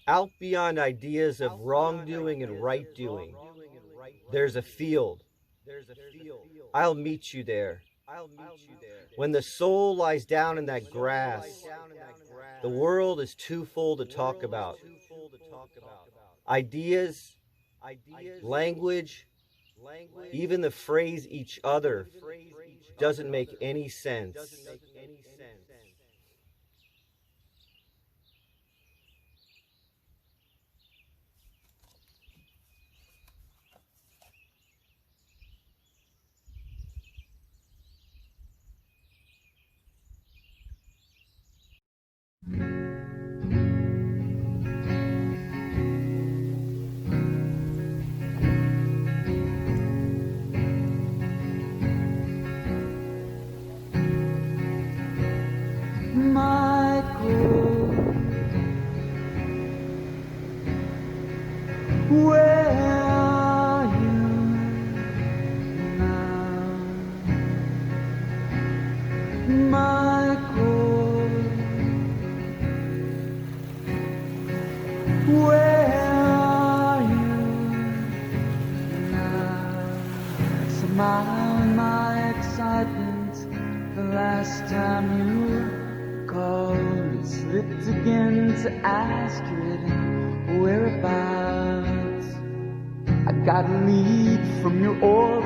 Out beyond ideas of wrongdoing and right doing, there's a field. I'll meet you there. When the soul lies down in that grass, the world is too full to talk about. Ideas, language, even the phrase each other doesn't make any sense. My excitement, the last time you called, it slipped again to ask your whereabouts. I got a lead from your old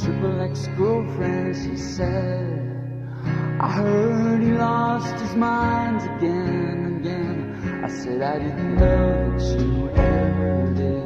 triple ex-girlfriend, she said. I heard he lost his mind again and again. I said I didn't know that you ever did.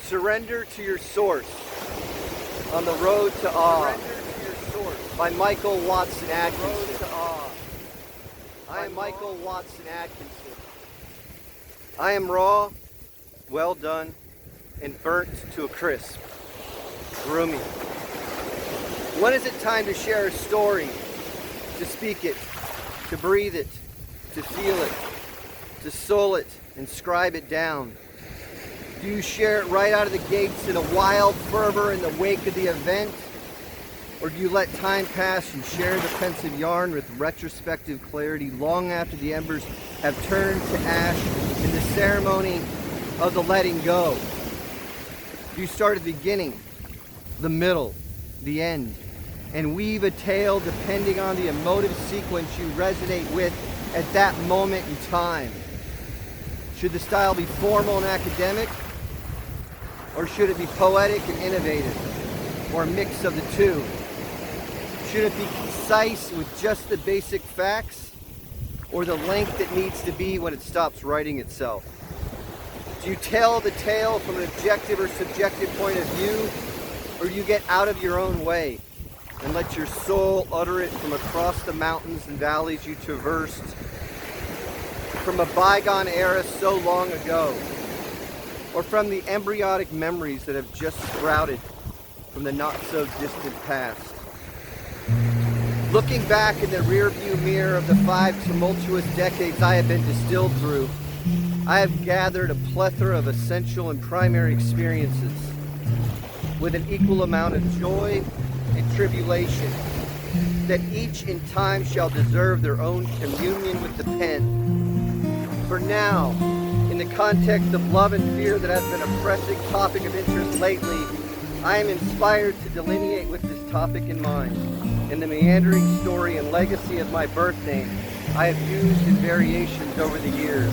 Surrender to Your Source, On the Road to Awe, by Michael Watsun Atkinsun. I am Michael Watsun Atkinsun. I am raw, well done, and burnt to a crisp. Rumi. When is it time to share a story, to speak it, to breathe it, to feel it, to soul it, and scribe it down? Do you share it right out of the gates in a wild fervor in the wake of the event? Or do you let time pass and share the pensive yarn with retrospective clarity long after the embers have turned to ash in the ceremony of the letting go? Do you start at the beginning, the middle, the end, and weave a tale depending on the emotive sequence you resonate with at that moment in time? Should the style be formal and academic, or should it be poetic and innovative, or a mix of the two? Should it be concise with just the basic facts, or the length it needs to be when it stops writing itself? Do you tell the tale from an objective or subjective point of view, or do you get out of your own way and let your soul utter it from across the mountains and valleys you traversed from a bygone era so long ago, or from the embryonic memories that have just sprouted from the not-so-distant past? Looking back in the rearview mirror of the 5 tumultuous decades I have been distilled through, I have gathered a plethora of essential and primary experiences with an equal amount of joy and tribulation, that each in time shall deserve their own communion with the pen. For now, in the context of love and fear that has been a pressing topic of interest lately, I am inspired to delineate with this topic in mind, in the meandering story and legacy of my birth name I have used in variations over the years.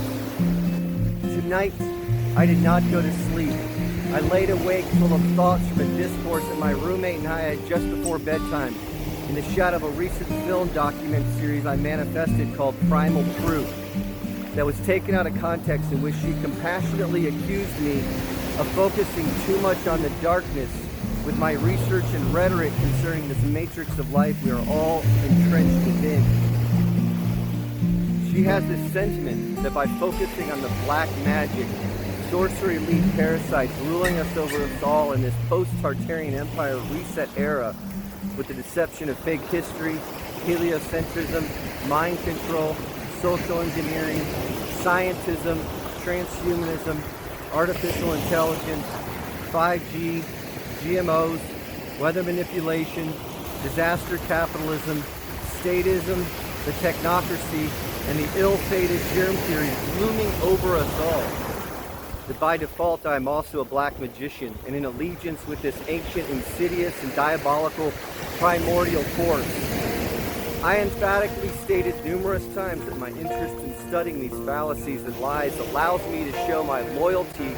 Tonight, I did not go to sleep. I laid awake full of thoughts from a discourse that my roommate and I had just before bedtime, in the shadow of a recent film document series I manifested called Primal Truth, that was taken out of context, in which she compassionately accused me of focusing too much on the darkness with my research and rhetoric concerning this matrix of life we are all entrenched within. She has this sentiment that by focusing on the black magic, sorcery elite parasites ruling us over us all in this post-Tartarian Empire reset era, with the deception of fake history, heliocentrism, mind control, social engineering, scientism, transhumanism, artificial intelligence, 5G, GMOs, weather manipulation, disaster capitalism, statism, the technocracy, and the ill-fated germ theory looming over us all. That by default I am also a black magician, and in allegiance with this ancient, insidious, and diabolical primordial force. I emphatically stated numerous times that my interest in studying these fallacies and lies allows me to show my loyalty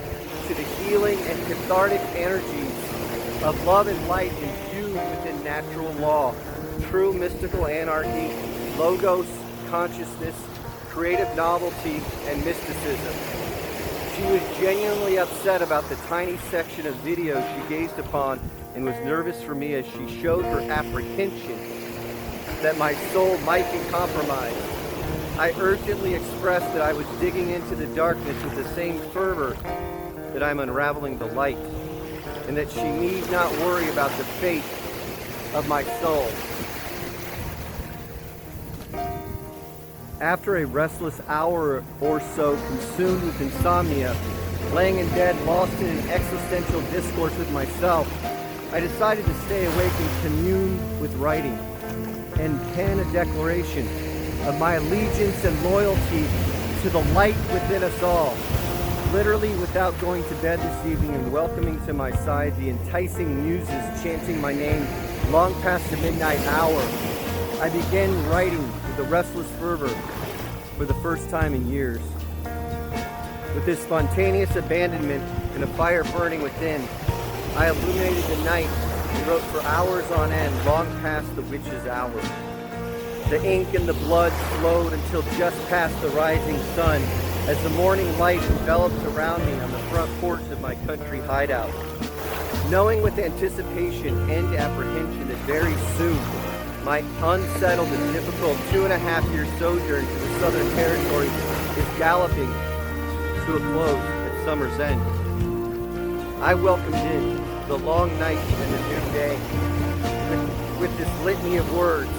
to the healing and cathartic energies of love and light infused within natural law, true mystical anarchy, logos, consciousness, creative novelty, and mysticism. She was genuinely upset about the tiny section of video she gazed upon, and was nervous for me as she showed her apprehension that my soul might be compromised. I urgently expressed that I was digging into the darkness with the same fervor that I'm unraveling the light, and that she need not worry about the fate of my soul. After a restless hour or so consumed with insomnia, laying in bed lost in an existential discourse with myself, I decided to stay awake and commune with writing, and pen a declaration of my allegiance and loyalty to the light within us all. Literally without going to bed this evening, and welcoming to my side the enticing muses chanting my name long past the midnight hour, I began writing with a restless fervor for the first time in years. With this spontaneous abandonment and a fire burning within, I illuminated the night and wrote for hours on end, long past the witch's hour. The ink and the blood flowed until just past the rising sun, as the morning light enveloped around me on the front porch of my country hideout. Knowing with anticipation and apprehension that very soon my unsettled and difficult 2.5-year sojourn to the Southern Territory is galloping to a close at summer's end, I welcomed in the long night and the new day with this litany of words.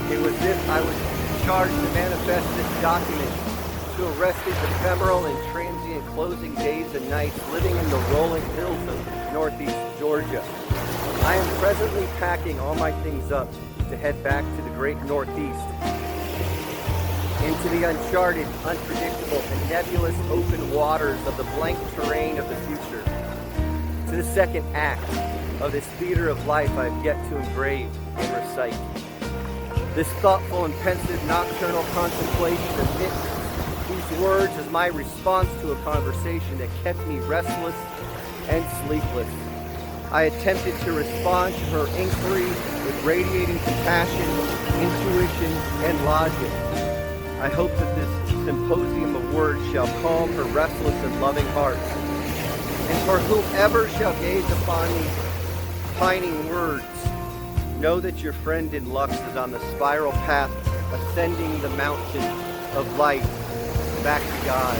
It was as if I was charged to manifest this document to arrest these ephemeral and transient closing days and nights living in the rolling hills of northeast Georgia. I am presently packing all my things up to head back to the great Northeast, into the uncharted, unpredictable, and nebulous open waters of the blank terrain of the future, to the second act of this theater of life I've yet to engrave and recite. This thoughtful and pensive nocturnal contemplation amidst these words is my response to a conversation that kept me restless and sleepless. I attempted to respond to her inquiry with radiating compassion, intuition, and logic. I hope that this symposium of words shall calm her restless and loving heart. And for whomever shall gaze upon these pining words, know that your friend in Lux is on the spiral path, ascending the mountain of light, back to God,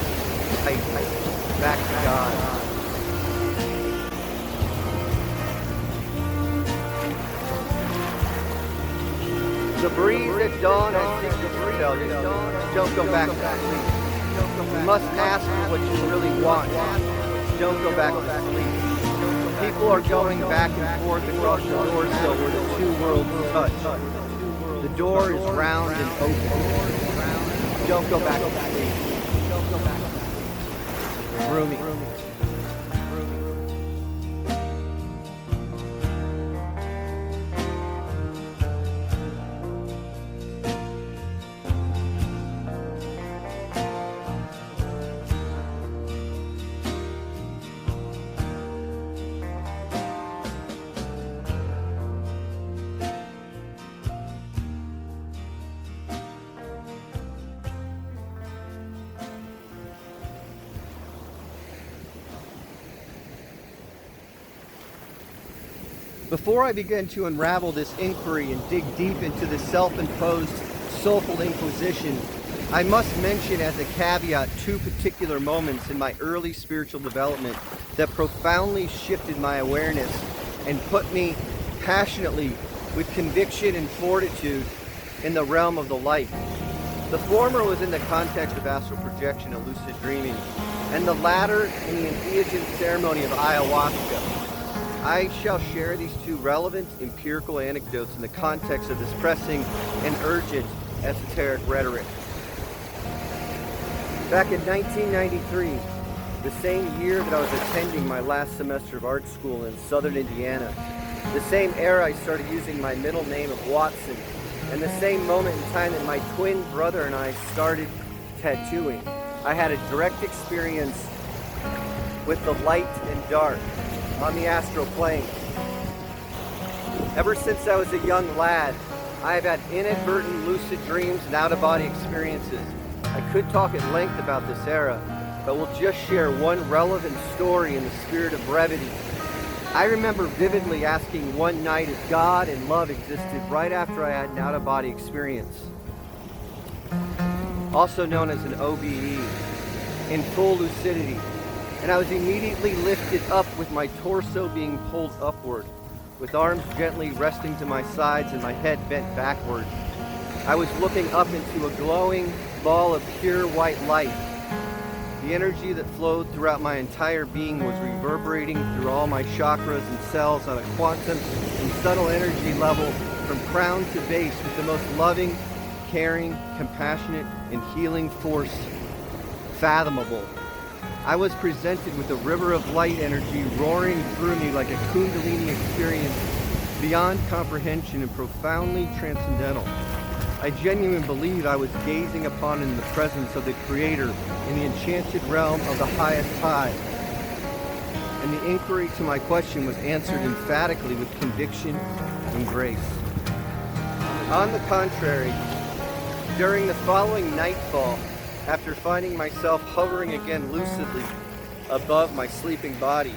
back to God. The breeze at dawn, I seek to tell you, don't go back to sleep. You must ask for what you really want. Don't go back to sleep. People are going back and forth across the door sill where the two worlds touch. The door is round and open. Don't go back to sleep. Rumi. Before I begin to unravel this inquiry and dig deep into the self-imposed soulful inquisition, I must mention as a caveat two particular moments in my early spiritual development that profoundly shifted my awareness and put me passionately, with conviction and fortitude, in the realm of the light. The former was in the context of astral projection and lucid dreaming, and the latter in the entheogen ceremony of ayahuasca. I shall share these two relevant empirical anecdotes in the context of this pressing and urgent esoteric rhetoric. Back in 1993, the same year that I was attending my last semester of art school in southern Indiana, the same era I started using my middle name of Watson, and the same moment in time that my twin brother and I started tattooing, I had a direct experience with the light and dark on the astral plane. Ever since I was a young lad, I have had inadvertent lucid dreams and out-of-body experiences. I could talk at length about this era, but we'll just share one relevant story in the spirit of brevity. I remember vividly asking one night if God and love existed right after I had an out-of-body experience, also known as an OBE, in full lucidity. And I was immediately lifted up with my torso being pulled upward, with arms gently resting to my sides and my head bent backward. I was looking up into a glowing ball of pure white light. The energy that flowed throughout my entire being was reverberating through all my chakras and cells on a quantum and subtle energy level from crown to base with the most loving, caring, compassionate, and healing force fathomable. I was presented with a river of light energy roaring through me like a kundalini experience beyond comprehension and profoundly transcendental. I genuinely believe I was gazing upon in the presence of the Creator in the enchanted realm of the highest high. And the inquiry to my question was answered emphatically with conviction and grace. On the contrary, during the following nightfall, after finding myself hovering again lucidly above my sleeping body,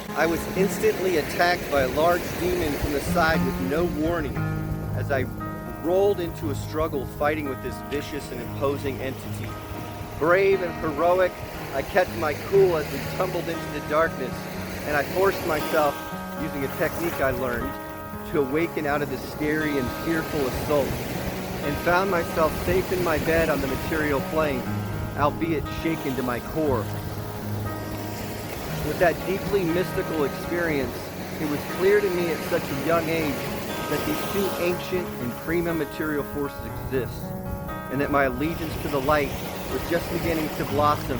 I was instantly attacked by a large demon from the side with no warning as I rolled into a struggle fighting with this vicious and imposing entity. Brave and heroic, I kept my cool as we tumbled into the darkness, and I forced myself, using a technique I learned, to awaken out of this scary and fearful assault, and found myself safe in my bed on the material plane, albeit shaken to my core. With that deeply mystical experience, It was clear to me at such a young age that these two ancient and prima material forces exist, and that my allegiance to the light was just beginning to blossom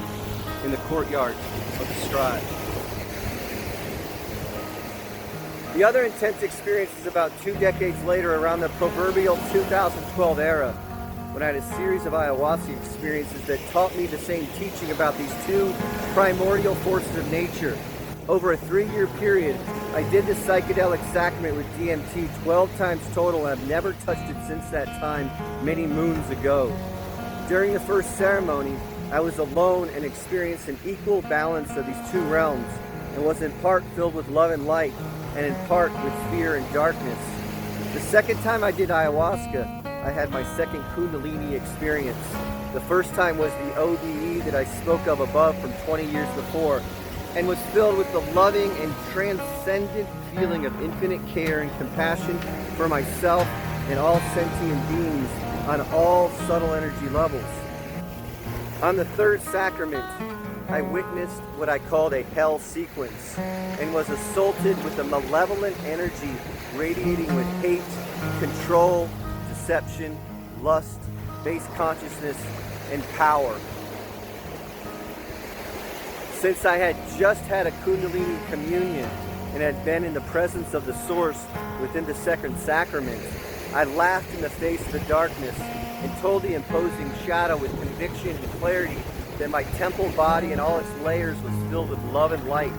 in the courtyard of the Stride. The other intense experience is about 2 decades later, around the proverbial 2012 era, when I had a series of ayahuasca experiences that taught me the same teaching about these two primordial forces of nature. Over a 3-year period, I did the psychedelic sacrament with DMT 12 times total, and I've never touched it since that time, many moons ago. During the first ceremony, I was alone and experienced an equal balance of these two realms, and was in part filled with love and light, and in part with fear and darkness. The second time I did ayahuasca, I had my second Kundalini experience. The first time was the OBE that I spoke of above from 20 years before, and was filled with the loving and transcendent feeling of infinite care and compassion for myself and all sentient beings on all subtle energy levels. On the third sacrament, I witnessed what I called a hell sequence, and was assaulted with a malevolent energy radiating with hate, control, deception, lust, base consciousness, and power. Since I had just had a Kundalini communion and had been in the presence of the Source within the second sacrament, I laughed in the face of the darkness and told the imposing shadow with conviction and clarity that my temple body and all its layers was filled with love and light,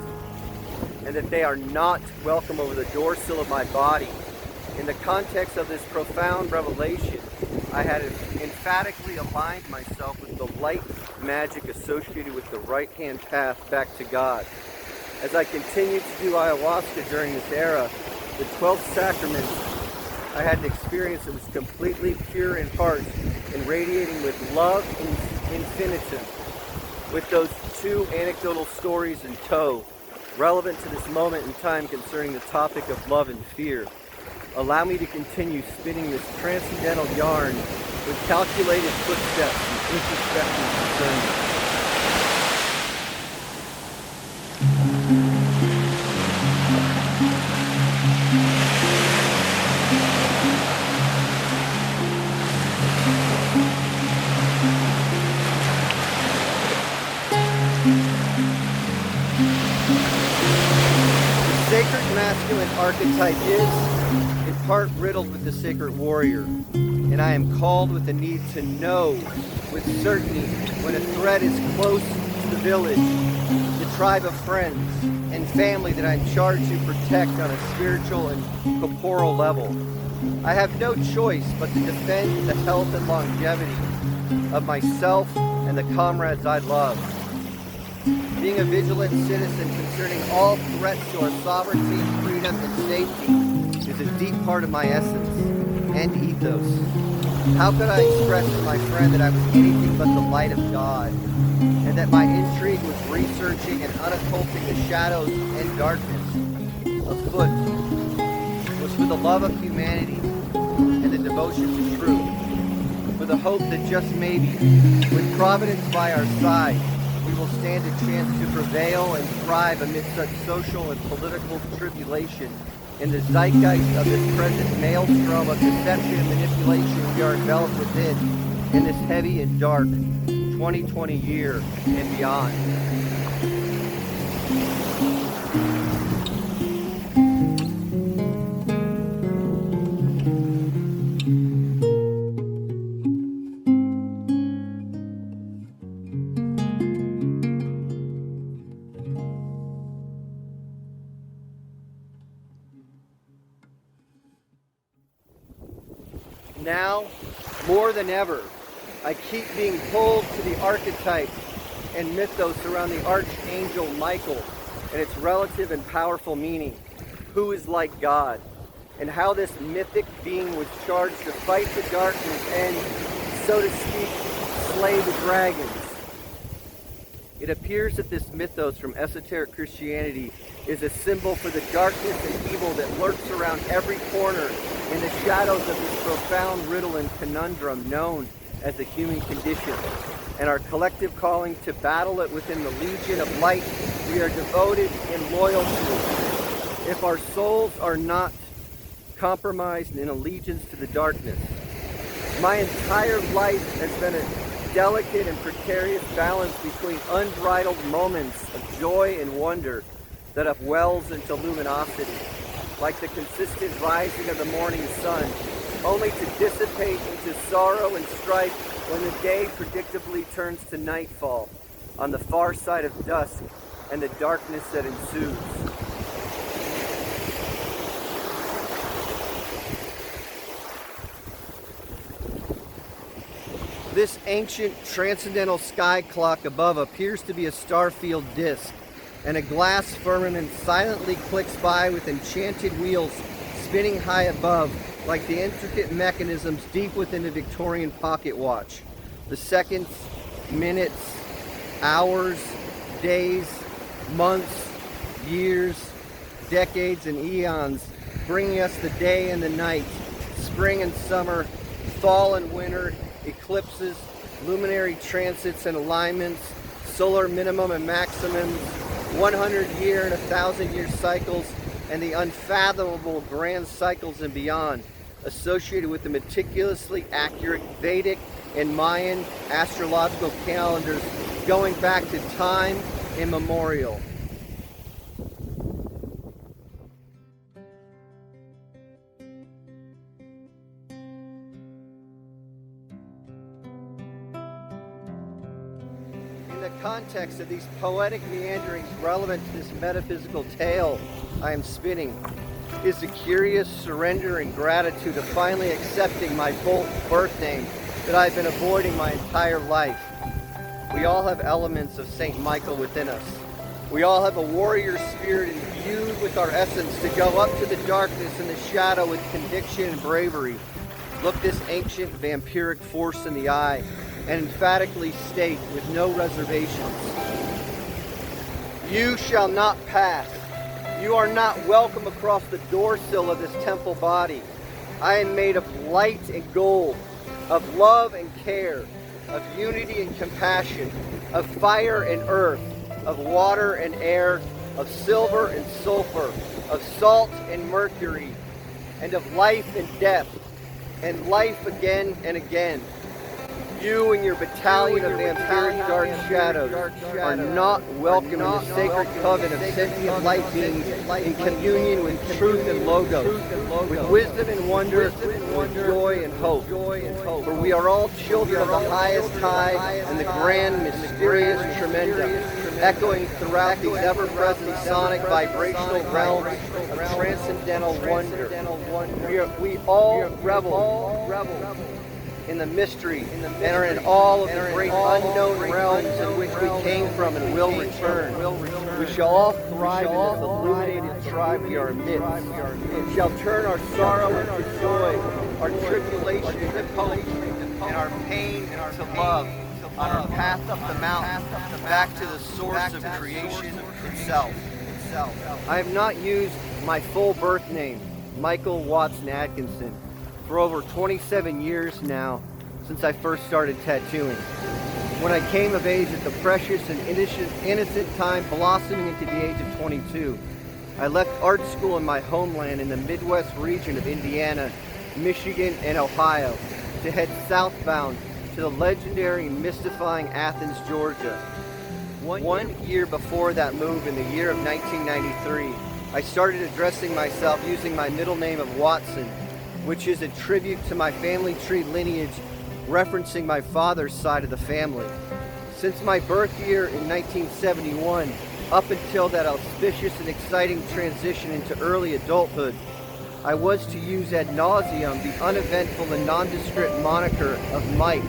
and that they are not welcome over the doorsill of my body. In the context of this profound revelation, I had emphatically aligned myself with the light magic associated with the right-hand path back to God. As I continued to do ayahuasca during this era, the 12th sacrament, I had an experience that was completely pure in heart and radiating with love infinitum, with those two anecdotal stories in tow, relevant to this moment in time concerning the topic of love and fear. Allow me to continue spinning this transcendental yarn with calculated footsteps and introspective discernment. The sacred masculine archetype is, in part, riddled with the sacred warrior, and I am called with the need to know with certainty when a threat is close to the village, the tribe of friends and family that I'm charged to protect on a spiritual and corporal level. I have no choice but to defend the health and longevity of myself and the comrades I love. Being a vigilant citizen concerning all threats to our sovereignty, freedom, and safety is a deep part of my essence and ethos. How could I express to my friend that I was anything but the light of God, and that my intrigue was researching and unocculting the shadows and darkness afoot was for the love of humanity and the devotion to truth, for the hope that just maybe, with Providence by our side, we will stand a chance to prevail and thrive amidst such social and political tribulation in the zeitgeist of this present maelstrom of deception and manipulation we are enveloped within in this heavy and dark 2020 year and beyond. Now, more than ever, I keep being pulled to the archetypes and mythos around the Archangel Michael and its relative and powerful meaning, who is like God, and how this mythic being was charged to fight the darkness and, so to speak, slay the dragons. It appears that this mythos from esoteric Christianity is a symbol for the darkness and evil that lurks around every corner in the shadows of this profound riddle and conundrum known as the human condition, and our collective calling to battle it within the legion of light we are devoted and loyal to. if our souls are not compromised in allegiance to the darkness. My entire life has been a delicate and precarious balance between unbridled moments of joy and wonder that upwells into luminosity, like the consistent rising of the morning sun, only to dissipate into sorrow and strife when the day predictably turns to nightfall on the far side of dusk and the darkness that ensues. This ancient transcendental sky clock above appears to be a star-field disk, and a glass firmament silently clicks by with enchanted wheels spinning high above, like the intricate mechanisms deep within a Victorian pocket watch. The seconds, minutes, hours, days, months, years, decades, and eons, bringing us the day and the night, spring and summer, fall and winter, eclipses, luminary transits and alignments, solar minimum and maximums, 100-year and 1,000-year cycles, and the unfathomable grand cycles and beyond, associated with the meticulously accurate Vedic and Mayan astrological calendars going back to time immemorial. In the context of these poetic meanderings relevant to this metaphysical tale I am spinning, is the curious surrender and gratitude of finally accepting my birth name that I've been avoiding my entire life. We all have elements of Saint Michael within us. We all have a warrior spirit imbued with our essence to go up to the darkness and the shadow with conviction and bravery. Look this ancient vampiric force in the eye and emphatically state with no reservations, "You shall not pass. You are not welcome across the doorsill of this temple body. I am made of light and gold, of love and care, of unity and compassion, of fire and earth, of water and air, of silver and sulfur, of salt and mercury, and of life and death, and life again and again. You and your battalion of vampiric dark shadows are not welcome in the sacred coven of sentient light beings in communion with truth and logos, with wisdom and wonder, with joy and hope. For we are all children of the highest high and the grand mysterious tremendum, echoing throughout these ever-present sonic vibrational realms of transcendental wonder. We all revel in the mystery and are in all of the great unknown realms in which we came from and will return. We shall all thrive in this illuminated tribe we are amidst. We shall turn our sorrow into joy, our tribulation into hope, and our pain into love on our path up the mountain, back to the source of creation itself. I have not used my full birth name, Michael Watsun Atkinsun, for over 27 years now, since I first started tattooing. When I came of age at the precious and innocent time blossoming into the age of 22, I left art school in my homeland in the Midwest region of Indiana, Michigan, and Ohio to head southbound to the legendary mystifying Athens, Georgia. One year before that move, in the year of 1993, I started addressing myself using my middle name of Watson, which is a tribute to my family tree lineage, referencing my father's side of the family. Since my birth year in 1971, up until that auspicious and exciting transition into early adulthood, I was to use ad nauseum the uneventful and nondescript moniker of Mike.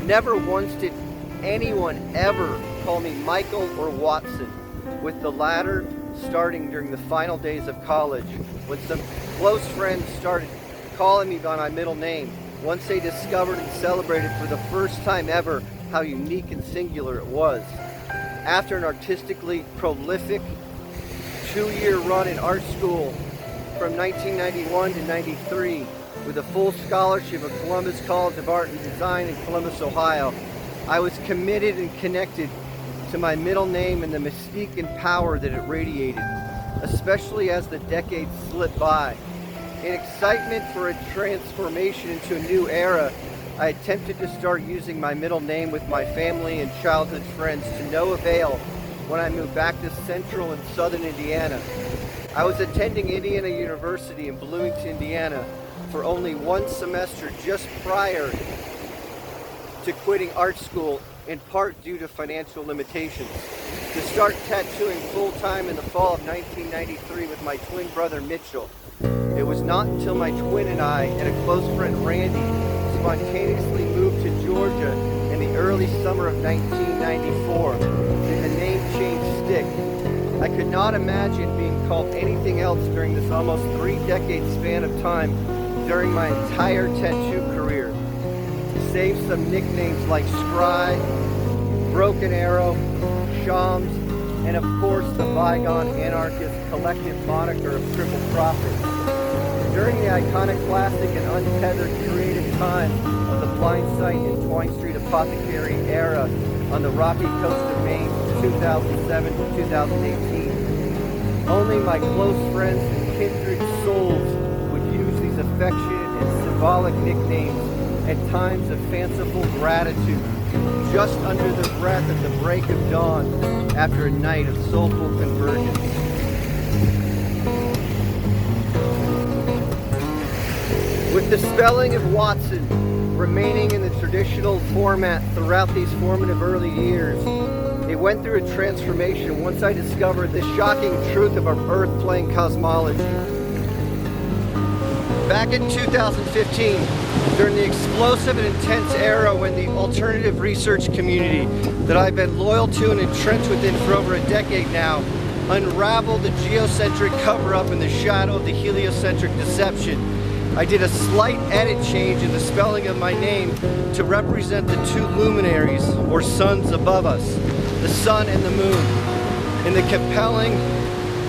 Never once did anyone ever call me Michael or Watson, with the latter starting during the final days of college, when some close friends started calling me by my middle name, once they discovered and celebrated for the first time ever how unique and singular it was. After an artistically prolific 2-year run in art school from 1991 to 93, with a full scholarship at Columbus College of Art and Design in Columbus, Ohio, I was committed and connected to my middle name and the mystique and power that it radiated. especially as the decades slip by. In excitement for a transformation into a new era, I attempted to start using my middle name with my family and childhood friends to no avail when I moved back to central and southern Indiana. I was attending Indiana University in Bloomington, Indiana for only one semester just prior to quitting art school, in part due to financial limitations, to start tattooing full-time in the fall of 1993 with my twin brother Mitchell. It was not until my twin and I and a close friend Randy spontaneously moved to Georgia in the early summer of 1994 did the name change stick. I could not imagine being called anything else during this almost 3-decade span of time during my entire tattoo career, save some nicknames like Scry, Broken Arrow, Shams, and of course the bygone anarchist collective moniker of Triple Profit. During the iconoclastic and untethered creative time of the Blind Sight and Twine Street Apothecary era on the rocky coast of Maine from 2007 to 2018, only my close friends and kindred souls would use these affectionate and symbolic nicknames at times of fanciful gratitude, just under their breath at the break of dawn after a night of soulful convergence. With the spelling of Watsun remaining in the traditional format throughout these formative early years, it went through a transformation once I discovered the shocking truth of our earth-plane cosmology. Back in 2015, during the explosive and intense era when the alternative research community that I've been loyal to and entrenched within for over a decade now unraveled the geocentric cover-up in the shadow of the heliocentric deception, I did a slight edit change in the spelling of my name to represent the two luminaries, or suns above us, the sun and the moon, in the compelling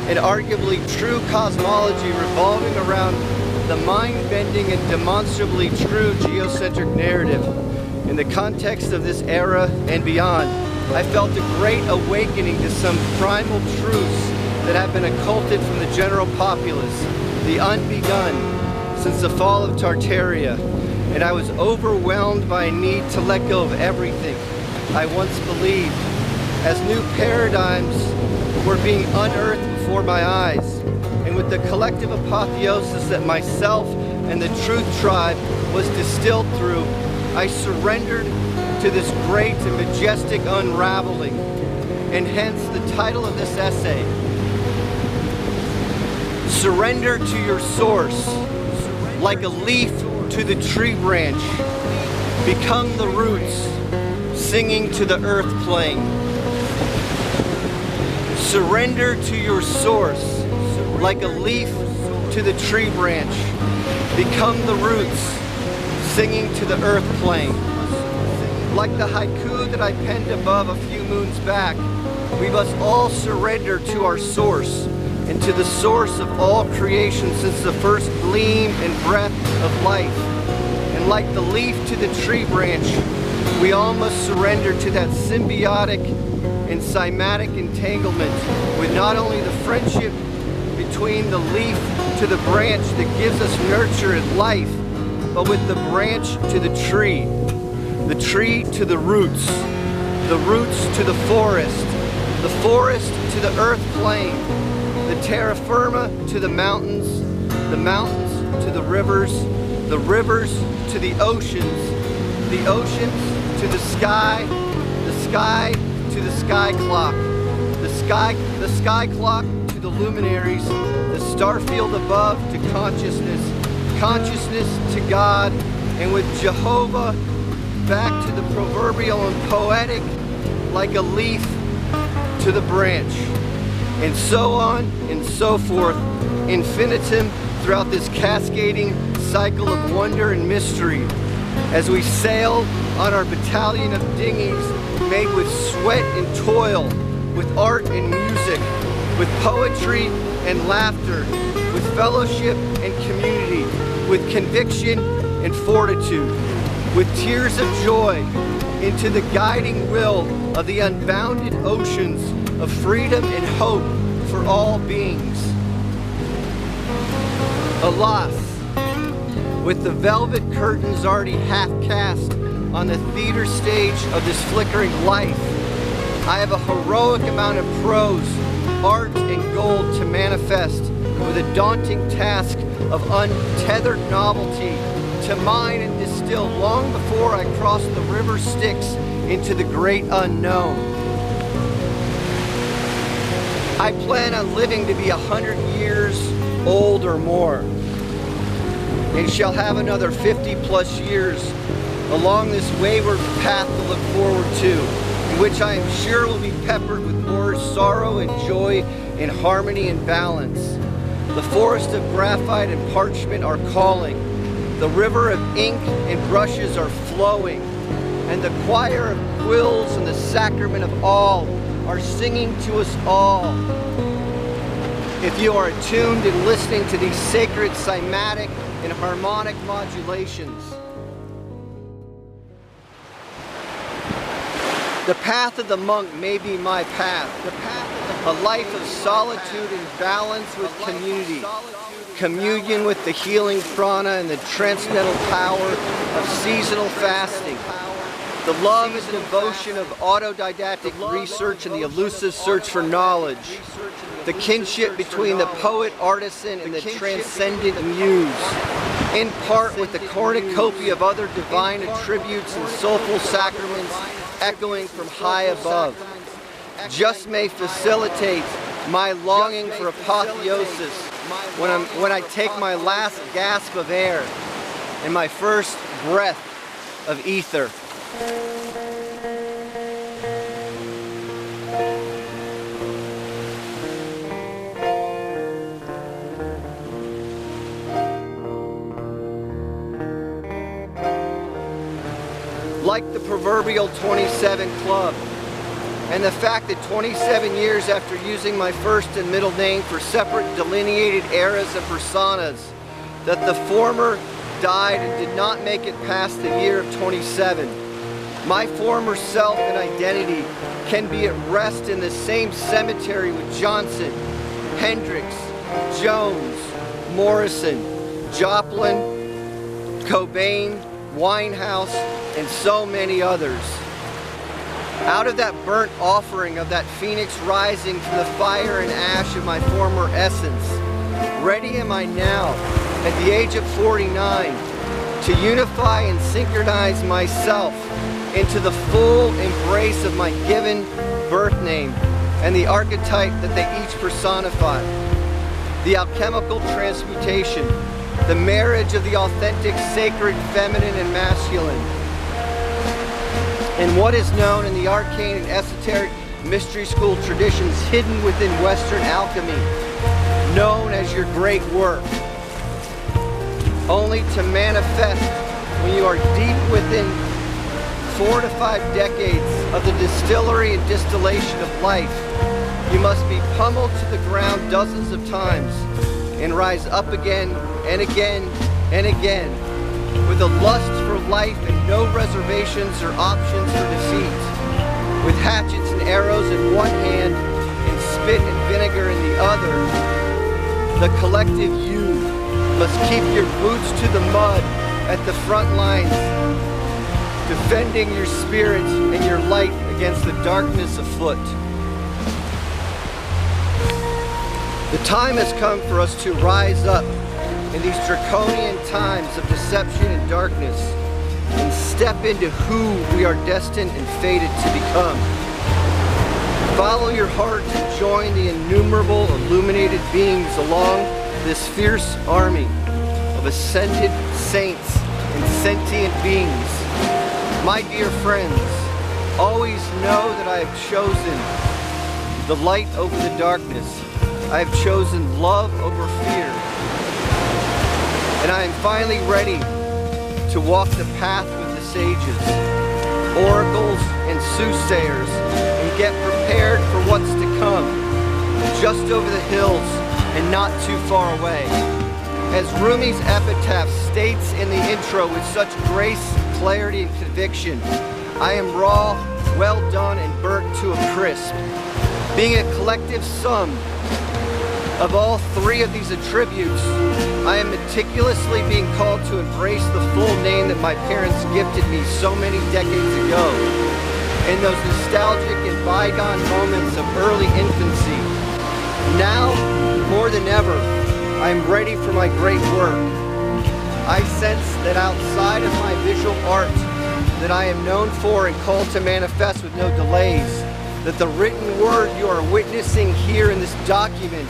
and arguably true cosmology revolving around the mind-bending and demonstrably true geocentric narrative. In the context of this era and beyond, I felt a great awakening to some primal truths that have been occulted from the general populace, the unbegun, since the fall of Tartaria, and I was overwhelmed by a need to let go of everything I once believed, as new paradigms were being unearthed before my eyes, and with the collective apotheosis that myself and the Truth Tribe was distilled through, I surrendered to this great and majestic unraveling, and hence the title of this essay, Surrender to Your Source. Like a leaf to the tree branch, become the roots, singing to the earth plane. Surrender to your source, like a leaf to the tree branch, become the roots, singing to the earth plane. Like the haiku that I penned above a few moons back, we must all surrender to our source, and to the source of all creation since the first gleam and breath of life. And like the leaf to the tree branch, we all must surrender to that symbiotic and cymatic entanglement with not only the friendship between the leaf to the branch that gives us nurture and life, but with the branch to the tree to the roots to the forest to the earth plane, the terra firma to the mountains to the rivers to the oceans to the sky to the sky clock, the sky clock to the luminaries, the star field above to consciousness to God, and with Jehovah back to the proverbial and poetic, like a leaf to the branch. And so on and so forth, infinitum, throughout this cascading cycle of wonder and mystery, as we sail on our battalion of dinghies made with sweat and toil, with art and music, with poetry and laughter, with fellowship and community, with conviction and fortitude, with tears of joy, into the guiding will of the unbounded oceans of freedom and hope for all beings. Alas, with the velvet curtains already half cast on the theater stage of this flickering life, I have a heroic amount of prose, art, and gold to manifest, with a daunting task of untethered novelty to mine and distill long before I cross the river Styx into the great unknown. I plan on living to be 100 years old or more, and shall have another 50 plus years along this wayward path to look forward to, in which I am sure will be peppered with more sorrow and joy in harmony and balance. The forest of graphite and parchment are calling, the river of ink and brushes are flowing, and the choir of quills and the sacrament of all are singing to us all. If you are attuned and listening to these sacred cymatic and harmonic modulations, the path of the monk may be my path. A life of solitude and balance with community. Communion with the healing prana and the transcendental power of seasonal fasting. The love and devotion of autodidactic research and the elusive search for knowledge. The kinship between the poet artisan and the transcendent muse. In part with the cornucopia of other divine attributes and soulful sacraments echoing from high above, just may facilitate my longing for apotheosis when I take my last gasp of air and my first breath of ether. Like the proverbial 27 Club, and the fact that 27 years after using my first and middle name for separate delineated eras and personas, that the former died and did not make it past the year of 27. My former self and identity can be at rest in the same cemetery with Johnson, Hendrix, Jones, Morrison, Joplin, Cobain, Winehouse, and so many others. Out of that burnt offering of that phoenix rising from the fire and ash of my former essence, ready am I now, at the age of 49, to unify and synchronize myself into the full embrace of my given birth name and the archetype that they each personify. The alchemical transmutation, the marriage of the authentic sacred feminine and masculine, and what is known in the arcane and esoteric mystery school traditions hidden within Western alchemy, known as your great work, only to manifest when you are deep within 4 to 5 decades of the distillery and distillation of life. You must be pummeled to the ground dozens of times and rise up again and again and again, with a lust for life and no reservations or options for defeat, with hatchets and arrows in one hand and spit and vinegar in the other. The collective you must keep your boots to the mud at the front lines, defending your spirit and your light against the darkness afoot. The time has come for us to rise up in these draconian times of deception and darkness and step into who we are destined and fated to become. Follow your heart and join the innumerable illuminated beings along this fierce army of ascended saints and sentient beings. My dear friends, always know that I have chosen the light over the darkness. I have chosen love over fear. And I am finally ready to walk the path with the sages, oracles, and soothsayers, and get prepared for what's to come, just over the hills and not too far away. As Rumi's epitaph states in the intro with such grace, clarity, and conviction, I am raw, well done, and burnt to a crisp. Being a collective sum, Of all three of these attributes, I am meticulously being called to embrace the full name that my parents gifted me so many decades ago, in those nostalgic and bygone moments of early infancy. Now, more than ever, I am ready for my great work. I sense that outside of my visual art that I am known for and called to manifest with no delays, that the written word you are witnessing here in this document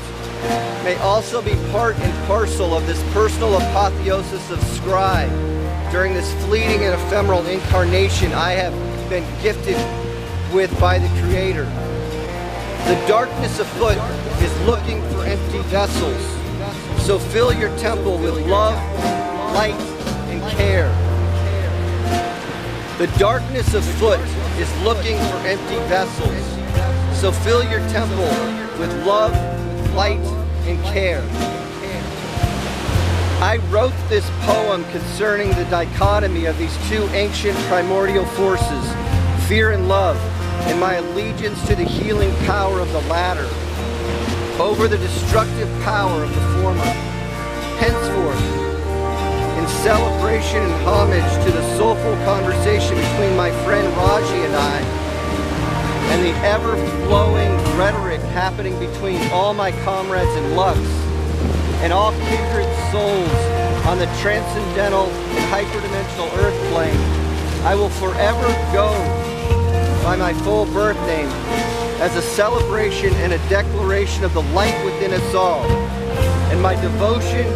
may also be part and parcel of this personal apotheosis of scribe during this fleeting and ephemeral incarnation I have been gifted with by the Creator. The darkness afoot is looking for empty vessels, so fill your temple with love, light, and care. The darkness afoot is looking for empty vessels, so fill your temple with love, light, and care. I wrote this poem concerning the dichotomy of these two ancient primordial forces, fear and love, and my allegiance to the healing power of the latter over the destructive power of the former. Henceforth, in celebration and homage to the soulful conversation between my friend Raji and I, and the ever-flowing rhetoric happening between all my comrades in Lux and all kindred souls on the transcendental and hyperdimensional earth plane, I will forever go by my full birth name as a celebration and a declaration of the light within us all, and my devotion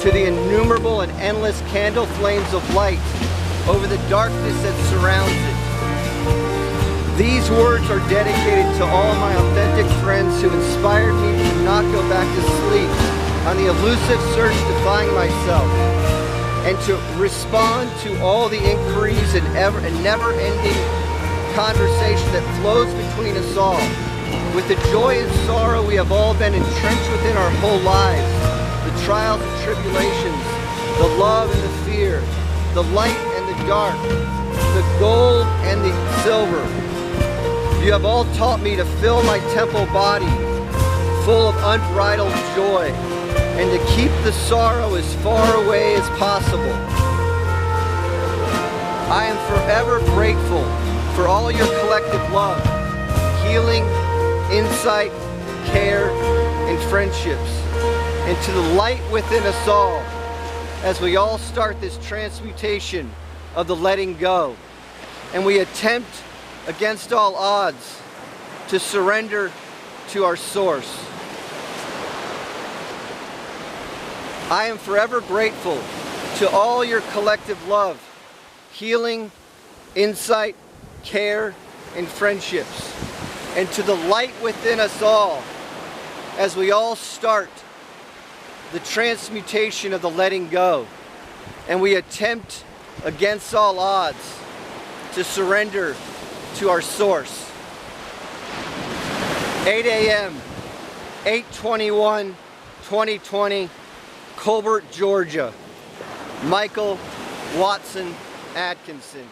to the innumerable and endless candle flames of light over the darkness that surrounds it. These words are dedicated to all my authentic friends who inspired me to not go back to sleep on the elusive search to find myself, and to respond to all the inquiries and never-ending conversation that flows between us all. With the joy and sorrow we have all been entrenched within our whole lives, the trials and tribulations, the love and the fear, the light and the dark, the gold and the silver. You have all taught me to fill my temple body full of unbridled joy, and to keep the sorrow as far away as possible. I am forever grateful for all your collective love, healing, insight, care, and friendships, and to the light within us all as we all start this transmutation of the letting go, and we attempt against all odds to surrender to our source. I am forever grateful to all your collective love, healing, insight, care, and friendships, and to the light within us all as we all start the transmutation of the letting go, and we attempt against all odds to surrender to our source. 8 a.m., 8/21/2020, Colbert, Georgia. Michael Watsun Atkinsun.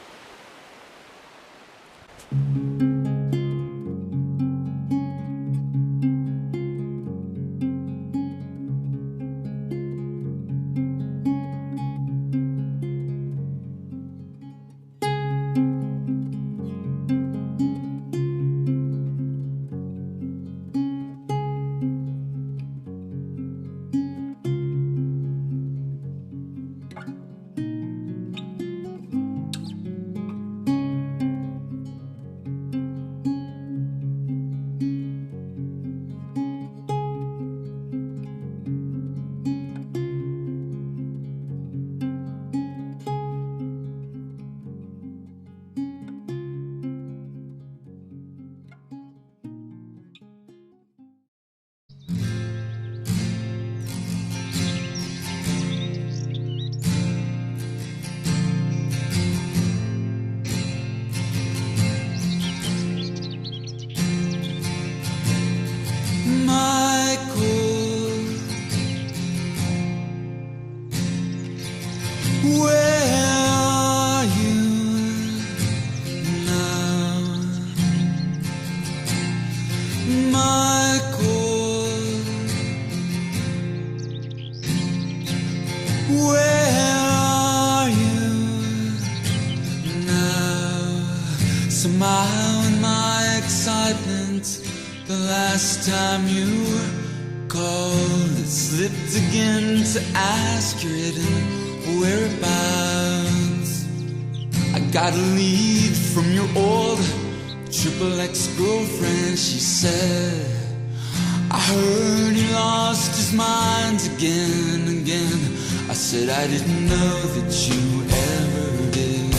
Somehow in my excitement, the last time you called, it slipped again to ask your hidden whereabouts. I got a lead from your old triple ex-girlfriend. She said, I heard he lost his mind again. I said I didn't know that you ever did.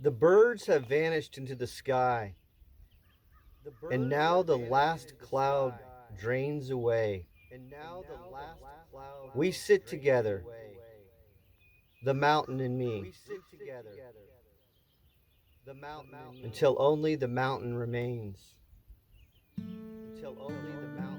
The birds have vanished into the sky, and now the last cloud drains away. We sit together, the mountain and me, until only the mountain remains. Until only the mountain